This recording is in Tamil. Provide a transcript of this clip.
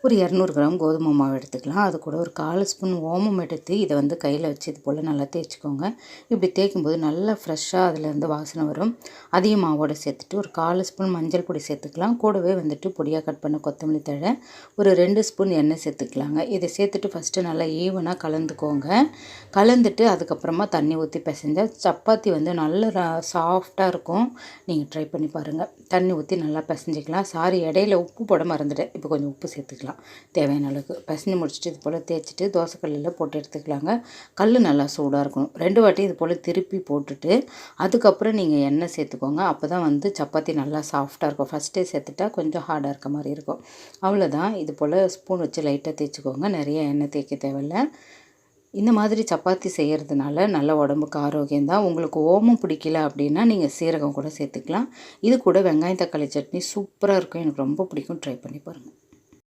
ஒரு 200 கிராம் கோதுமை மாவு எடுத்துக்கலாம். அது கூட ஒரு 1/4 ஸ்பூன் ஓமம் எடுத்து இதை வந்து கையில் வச்சு இது போல் நல்லா தேய்ச்சிக்கோங்க. இப்படி தேய்க்கும்போது நல்லா ஃப்ரெஷ்ஷாக அதுலேருந்து வாசனை வரும். அதையும் மாவோடு சேர்த்துட்டு ஒரு 1/4 ஸ்பூன் மஞ்சள் பொடி சேர்த்துக்கலாம். கூடவே வந்துட்டு பொடியாக கட் பண்ண கொத்தமல்லி தழை, ஒரு 2 ஸ்பூன் எண்ணெய் சேர்த்துக்கலாங்க. இதை சேர்த்துட்டு ஃபஸ்ட்டு நல்லா ஈவனாக கலந்துக்கோங்க. கலந்துட்டு அதுக்கப்புறமா தண்ணி ஊற்றி பிசைஞ்சால் சப்பாத்தி வந்து நல்ல சாஃப்டாக இருக்கும். நீங்கள் ட்ரை பண்ணி பாருங்கள். தண்ணி ஊற்றி நல்லா பிசைஞ்சிக்கலாம். இடையில உப்பு போட மறந்துட்டேன். இப்போ கொஞ்சம் உப்பு சேர்த்துக்கலாம் தேவையான அளவுக்கு. பிசைஞ்சு முடிச்சுட்டு இது போல் தேய்ச்சிட்டு தோசைக்கல்லில் போட்டு எடுத்துக்கலாங்க. கல் நல்லா சூடாக இருக்கணும். 2 வாட்டி இது போல் திருப்பி போட்டுட்டு அதுக்கப்புறம் நீங்கள் எண்ணெய் சேர்த்துக்கோங்க. அப்போ தான் வந்து சப்பாத்தி நல்லா சாஃப்டாக இருக்கும். ஃபஸ்ட்டே சேர்த்துட்டா கொஞ்சம் ஹார்டாக இருக்க மாதிரி இருக்கும். அவ்வளோதான். இது போல் ஸ்பூன் வச்சு லைட்டாக தேய்ச்சிக்கோங்க. நிறைய எண்ணெய் தேய்க்க தேவையில்லை. இந்த மாதிரி சப்பாத்தி செய்கிறதுனால நல்ல உடம்புக்கு ஆரோக்கியம் தான். உங்களுக்கு ஓமம் பிடிக்கல அப்படின்னா நீங்கள் சீரகம் கூட சேர்த்துக்கலாம். இது கூட வெங்காயம் தக்காளி சட்னி சூப்பராக இருக்கும். எனக்கு ரொம்ப பிடிக்கும். ட்ரை பண்ணி பாருங்கள்.